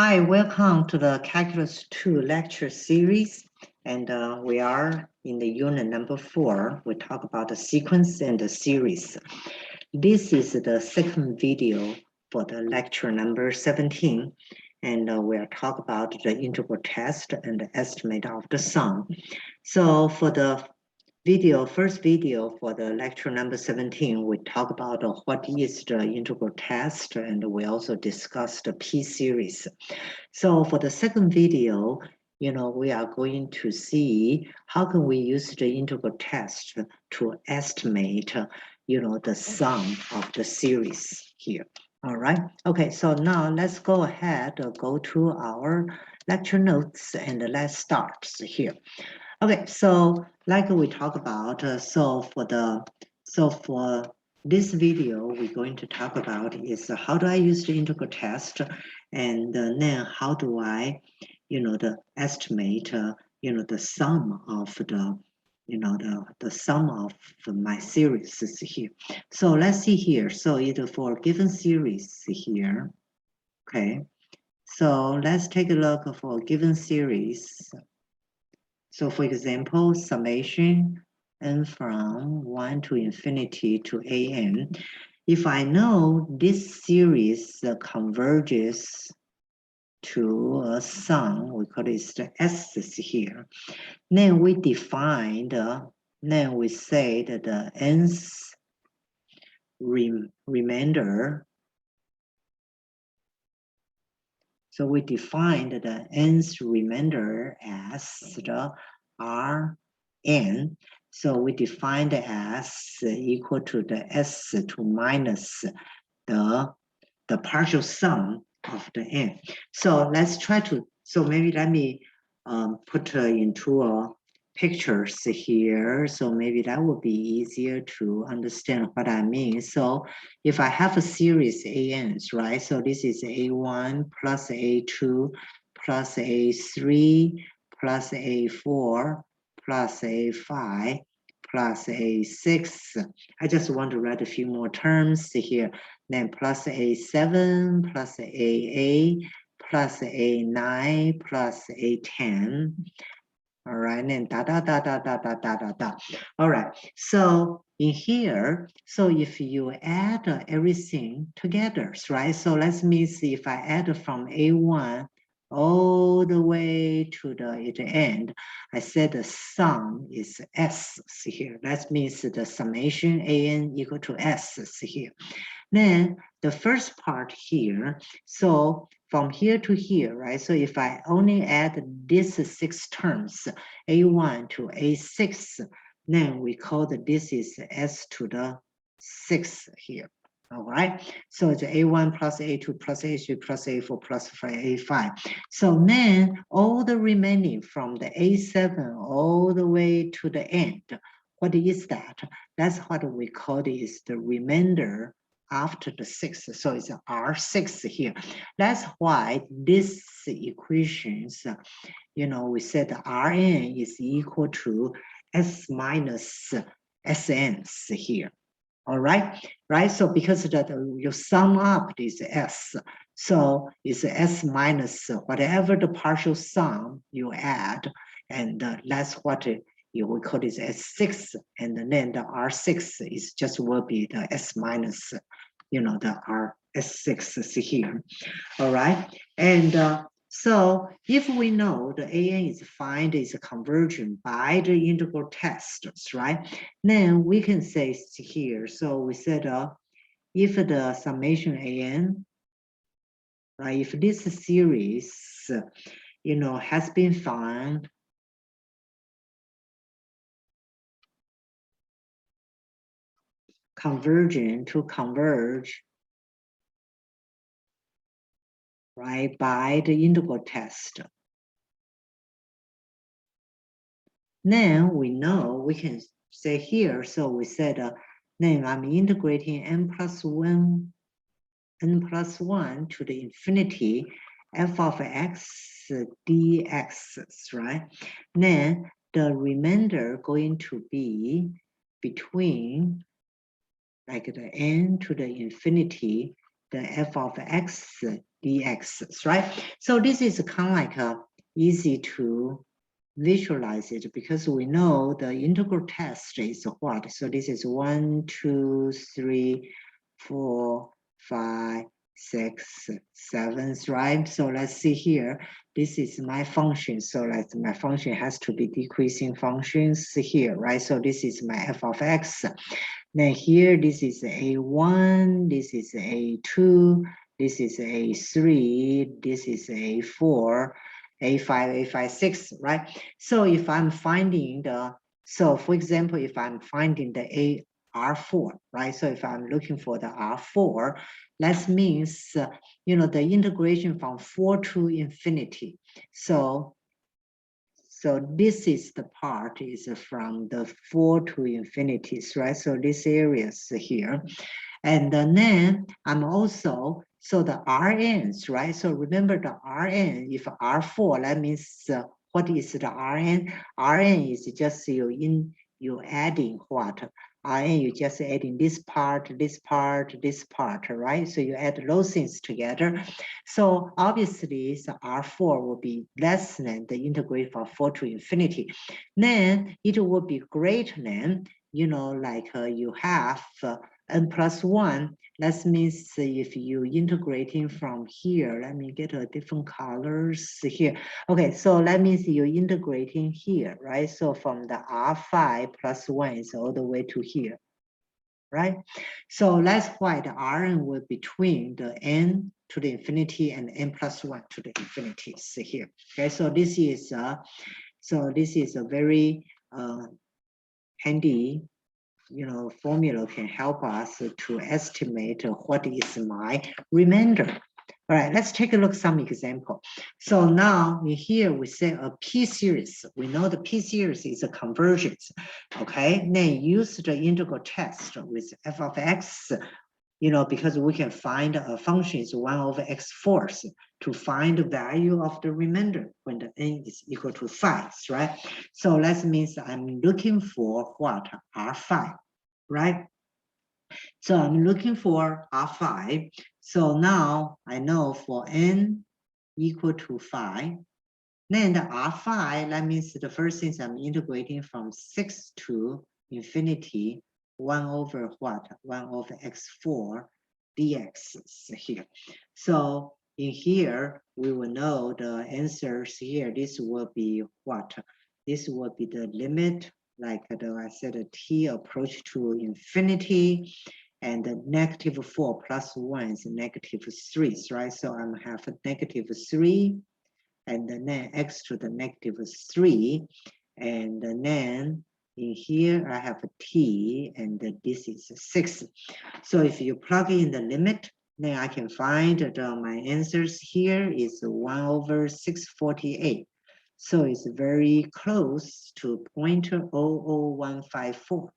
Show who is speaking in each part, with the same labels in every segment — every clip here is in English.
Speaker 1: Hi, welcome to the Calculus 2 lecture series. And we are in the unit number 4. We talk about the sequence and the series. This is the second video for the lecture number 17. And we'll talk about the integral test and the estimate of the sum. So for the first video for the lecture number 17, we talk about what is the integral test, and we also discuss the p-series. So for the second video, we are going to see how can we use the integral test to estimate, the sum of the series here. All right. Okay, so now let's go ahead, go to our lecture notes, and let's start here. Okay, so like we talked about, for this video, we're going to talk about is how do I use the integral test, and then how do I, estimate, the sum of the sum of my series is here. So let's see here. So either for a given series here, okay. So let's take a look for a given series. So for example, summation n from 1 to infinity to an. If I know this series converges to a sum, we call it the S here. Then we define then we say that the nth remainder. So we define the nth remainder as the Rn. So we define the S equal to the S to minus the partial sum of the n. So let's try to, so maybe let me put into a pictures here. So maybe that would be easier to understand what I mean. So if I have a series ANs, right? So this is A1 plus A2 plus A3 plus A4 plus A5 plus A6. I just want to write a few more terms here. Then plus A7 plus AA plus A9 plus A10. All right, and then da da da da da da da da da. All right, so in here, so if you add everything together, right? So let me see if I add from A1 all the way to the end. I said the sum is S here. That means the summation AN equal to S here. Then the first part here, so from here to here, right? So if I only add these 6 terms, A1 to A6, then we call that this is S to the 6 here. All right, so it's A1 plus A2 plus A3 plus A4 plus A5. So then all the remaining from the A7 all the way to the end, what is that? That's what we call is the remainder after the 6, so it's R6 here. That's why this equations, we said Rn is equal to S minus Sn here. All right, right? So because that you sum up this S, so it's S minus whatever the partial sum you add, and that's what we call this S6, and then the R6 is just will be the S minus, the R6 here. All right, and so if we know the AN is defined as a conversion by the integral tests, right? Then we can say here, so we said if the summation AN, right, if this series, has been found convergent to converge, right, by the integral test, then we know we can say here, so we said then I'm integrating n plus 1 to the infinity f of x dx, right? Then the remainder going to be between like the n to the infinity the f of x dx, right? So this is kind of like easy to visualize it because we know the integral test is what? So this is 1, 2, 3, 4, 5, 6, 7, right? So let's see here. This is my function. So like my function has to be decreasing functions here, right? So this is my f of x. Then here, this is A1, this is A2, this is A3, this is A4, A5, A5, 6, right? So if I'm finding so for example, if I'm finding the R4, right? So if I'm looking for the R4, that means, you know, the integration from 4 to infinity. So this is the part is from the 4 to infinities, right? So this area is here. And then I'm also, so the RNs, right? So remember the RN, if R4, that means what is the RN? RN is just you adding what? RN, you just adding this part, this part, this part, right? So you add those things together. So obviously, the R4 will be less than the integral from 4 to infinity. Then it will be greater than, you know, like you have n plus 1. That means if you integrating from here, let me get a different colors here. Okay, so that means you're integrating here, right? So from the R5 plus 1 is all the way to here, right? So that's why the Rn will between the n to the infinity and n plus 1 to the infinity here. Okay, so this is a very handy, you know, formula can help us to estimate what is my remainder. All right, let's take a look at some example. So now in here we say a P series. We know the P series is a convergence. Okay, then use the integral test with f of x, you know, because we can find a function is 1 over x fourth to find the value of the remainder when the n is equal to 5, right? So that means I'm looking for what? R5, right? So I'm looking for R5. So now I know for n equal to 5, then the R5, that means the first thing I'm integrating from 6 to infinity, 1 over what? 1 over x4 dx here. So in here, we will know the answers here. This will be what? This will be the limit, like I said, t approach to infinity, and the negative 4 plus 1 is negative 3, right? So I'm have a negative 3, and then x to the negative 3, and then in here I have a t, and this is 6. So if you plug in the limit, then I can find that my answers here is 1 over 648. So it's very close to 0.00154.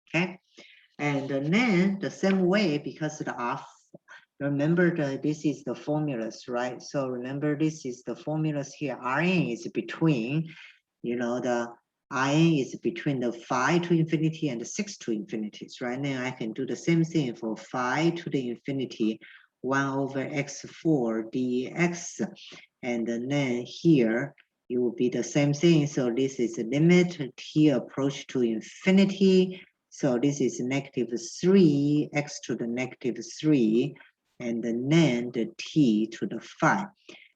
Speaker 1: Okay, and then the same way, because the R, remember this is the formulas, right? So remember this is the formulas here. Rn is between, you know, the Rn is between the 5 to infinity and the 6 to infinity, right? Then I can do the same thing for 5 to the infinity, 1 over x4 dx, and then here it will be the same thing. So this is a limit t approach to infinity. So this is negative 3, x to the negative 3, and then the t to the 5.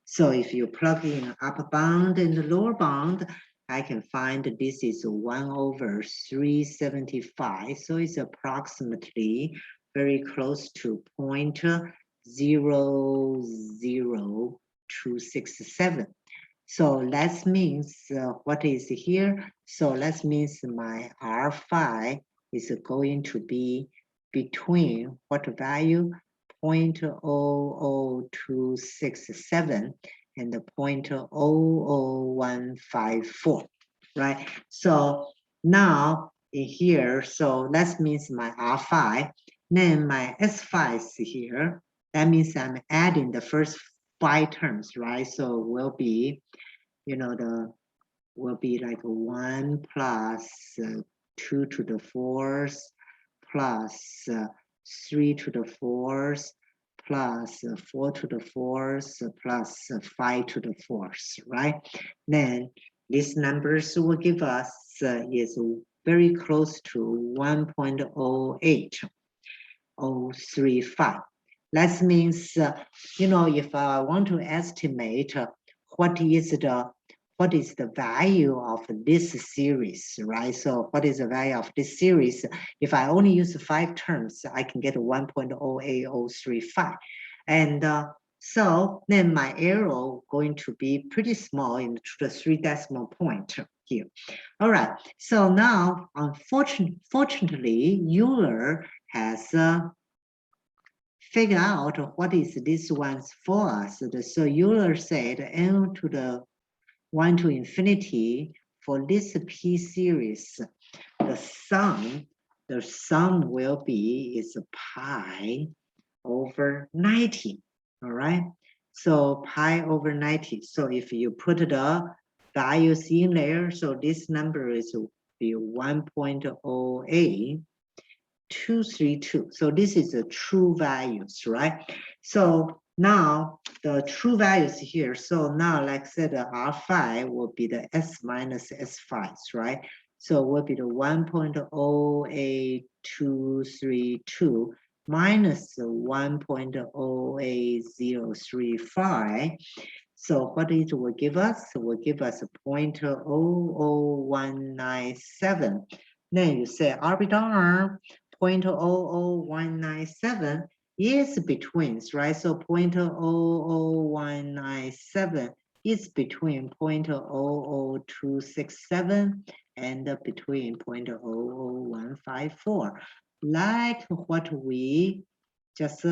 Speaker 1: So if you plug in the upper bound and the lower bound, I can find this is 1 over 375. So it's approximately very close to 0.00267. So that means what is here? So that means my R5 is going to be between what value? 0.00267 and the 0.00154, right? So now in here, so that means my R5, then my S5 is here. That means I'm adding the first 5 terms, right? So will be, you know, will be like 1 plus 2 to the 4th plus 3 to the 4th plus 4 to the 4th plus 5 to the 4th, right? Then these numbers will give us is very close to 1.08035. That means, you know, if I want to estimate what is the value of this series, right? So what is the value of this series? If I only use 5 terms, I can get 1.08035. And so then my arrow going to be pretty small into the 3 decimal point here. All right, so now, fortunately, Euler has figure out what is this one's for us. So Euler said n to the 1 to infinity for this P series, the sum will be is pi over 90. All right. So pi over 90. So if you put the values in there, so this number is be 1.08232. So this is the true values, right? So now the true values here. So now, like I said, the R5 will be the S minus S5, right? So will be the 1.08232 minus 1.08035. So what it will give us? It will give us 0.00197. Then you say arbitrary 0.00197 is between, right? So 0.00197 is between 0.00267 and between 0.00154, like what we just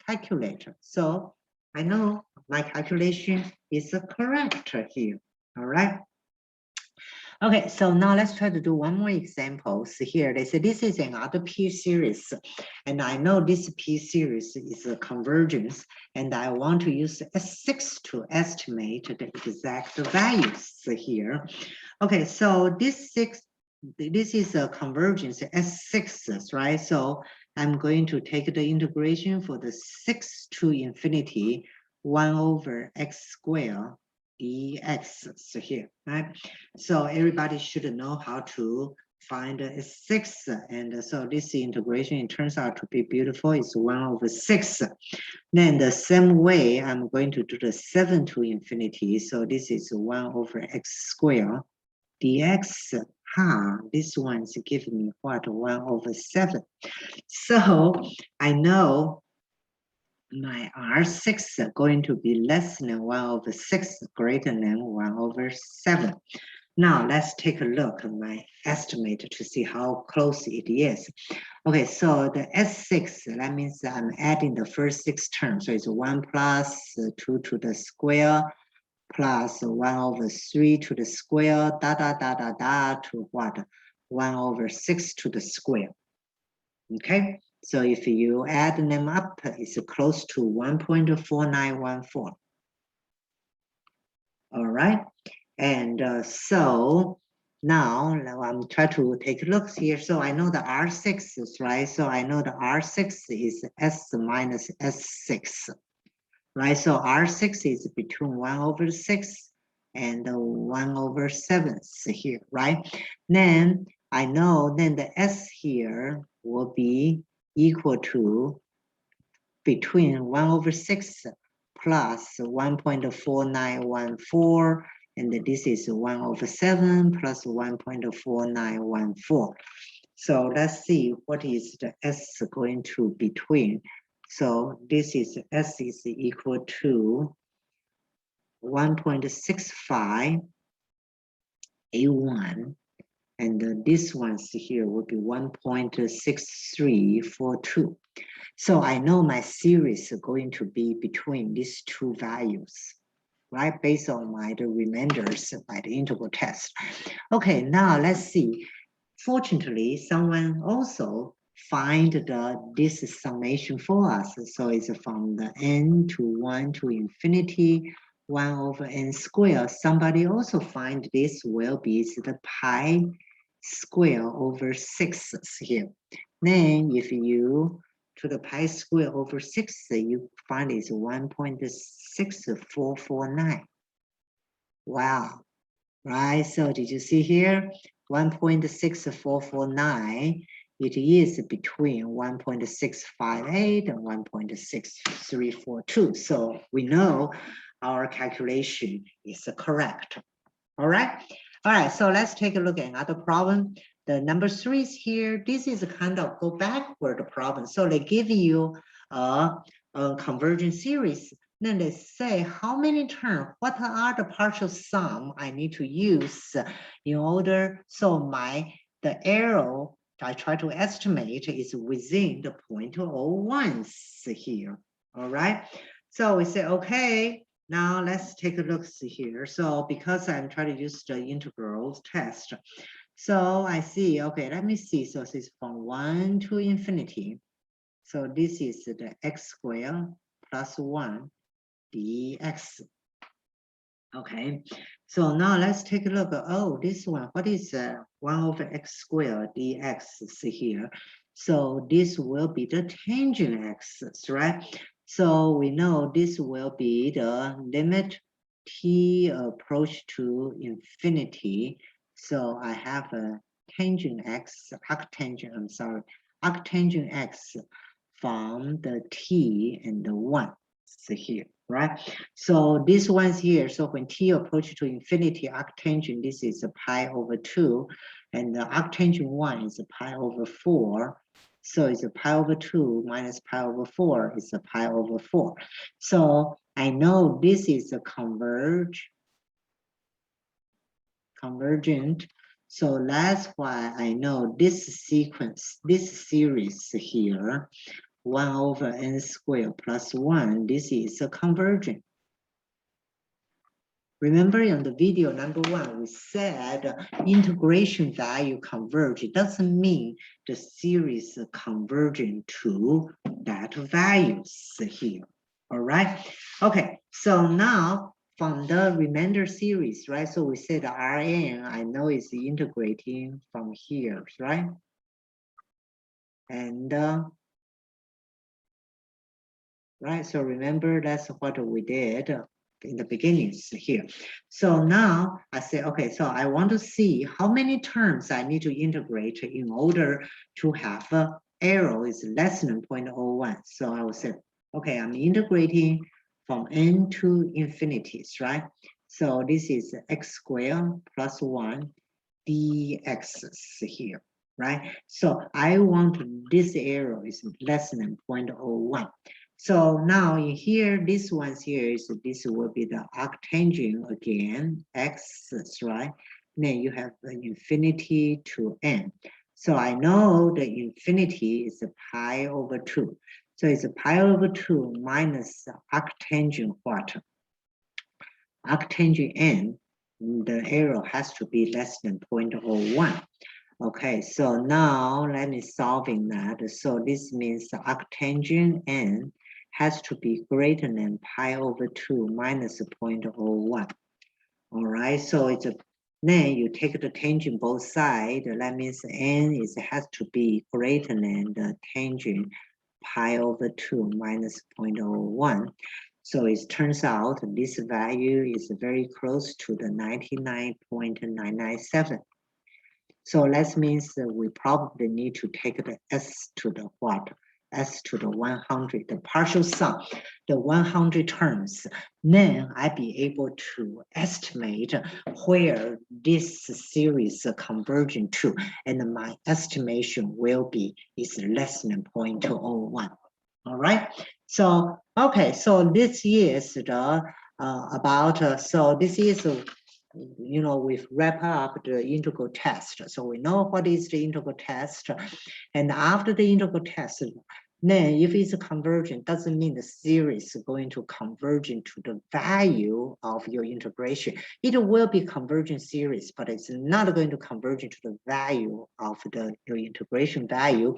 Speaker 1: calculated. So I know my calculation is correct here. All right. Okay, so now let's try to do one more example. So here they say this is another P series, and I know this P series is a convergence, and I want to use S6 to estimate the exact values here. Okay, so this is a convergence S6, right? So I'm going to take the integration for the 6 to infinity 1 over x squared dx. So here, right? So everybody should know how to find S6, and so this integration, it turns out to be beautiful. It's 1 over 6. Then the same way, I'm going to do the 7 to infinity. So this is 1 over x squared dx. This one's giving me what? 1 over 7. So I know my R6 are going to be less than 1 over 6, greater than 1 over 7. Now let's take a look at my estimate to see how close it is. Okay, so the S6, that means I'm adding the first 6 terms. So it's 1 plus 2 to the square plus 1 over 3 to the square, to what? 1 over 6 to the square. Okay, so if you add them up, it's close to 1.4914. All right, and so now I'm trying to take a look here. So I know the R6 is right. So I know the R6 is S minus S6, right? So R6 is between 1 over 6 and 1 over 7 here, right? Then I know then the S here will be equal to between 1 over 6 plus 1.4914, and this is 1 over 7 plus 1.4914. So let's see what is the S going to between. So this is S is equal to 1.65 A1, and this one's here will be 1.6342. So I know my series is going to be between these two values, right? Based on the remainders by the integral test. Okay, now let's see. Fortunately, someone also find this summation for us. So it's from the n to 1 to infinity, 1 over n squared. Somebody also find this will be the pi square over 6 here. Then if you to the pi square over 6, you find is 1.6449. Wow, right? So did you see here? 1.6449, it is between 1.658 and 1.6342. So we know our calculation is correct. All right. All right. So let's take a look at another problem. The number 3 is here. This is a kind of go backward problem. So they give you a convergence series. Then they say how many terms, what are the partial sum I need to use in order, so the arrow I try to estimate is within the 0.01 here. All right. So we say, okay, now let's take a look here. So because I'm trying to use the integral test, so I see, okay, let me see. So this is from 1 to infinity. So this is the x squared plus 1 dx. Okay, so now let's take a look. Oh, this one, what is 1 over x squared dx here? So this will be the tangent axis, right? So we know this will be the limit t approach to infinity. So I have a tangent x, arctangent x from the t and the 1 here, right? So this one's here. So when t approaches to infinity, arctangent, this is a pi over 2, and the arctangent 1 is a pi over 4. So it's a pi over 2 minus pi over 4 is a pi over 4. So I know this is a convergent. So that's why I know this sequence, this series here, 1 over n squared plus 1, this is a convergent. Remember in the video number 1, we said integration value converge. It doesn't mean the series converging to that values here. All right. Okay. So now from the remainder series, right? So we said Rn, I know is integrating from here, right? And right. So remember that's what we did in the beginnings here. So now I say, okay, so I want to see how many terms I need to integrate in order to have a arrow is less than 0.01. So I will say, okay, I'm integrating from n to infinities, right? So this is x squared plus 1 dx here, right? So I want this arrow is less than 0.01. So now in here, this one's here is this will be the arctangent again, x, right? Then you have the infinity to n. So I know the infinity is a pi over 2. So it's a pi over 2 minus arctangent what? Arctangent n, the arrow has to be less than 0.01. Okay, so now let me solving that. So this means the arctangent n has to be greater than pi over 2 minus 0.01. All right, so it's a, then you take the tangent both sides. That means n has to be greater than the tangent pi over 2 minus 0.01. So it turns out this value is very close to the 99.997. So that means that we probably need to take the s to the what? S to the 100, the partial sum, the 100 terms. Then I'd be able to estimate where this series converging to, and my estimation will be is less than 0.01. All right. So okay. So this is the so this is. You know, we've wrapped up the integral test. So we know what is the integral test. And after the integral test, then if it's a convergent, doesn't mean the series is going to converge into the value of your integration. It will be convergent series, but it's not going to converge into the value of your integration value.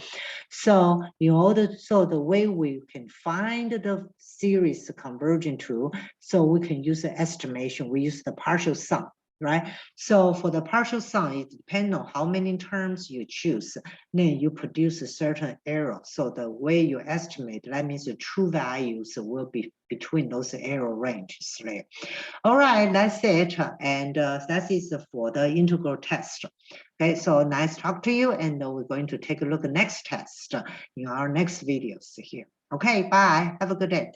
Speaker 1: So in order, so the way we can find the series converging to, so we can use the estimation, we use the partial sum. right? So for the partial sum, it depends on how many terms you choose. Then you produce a certain error. So the way you estimate, that means the true values will be between those error ranges there. All right, that's it. And that is for the integral test. Okay, so nice talk to you. And we're going to take a look at next test in our next videos here. Okay, bye. Have a good day.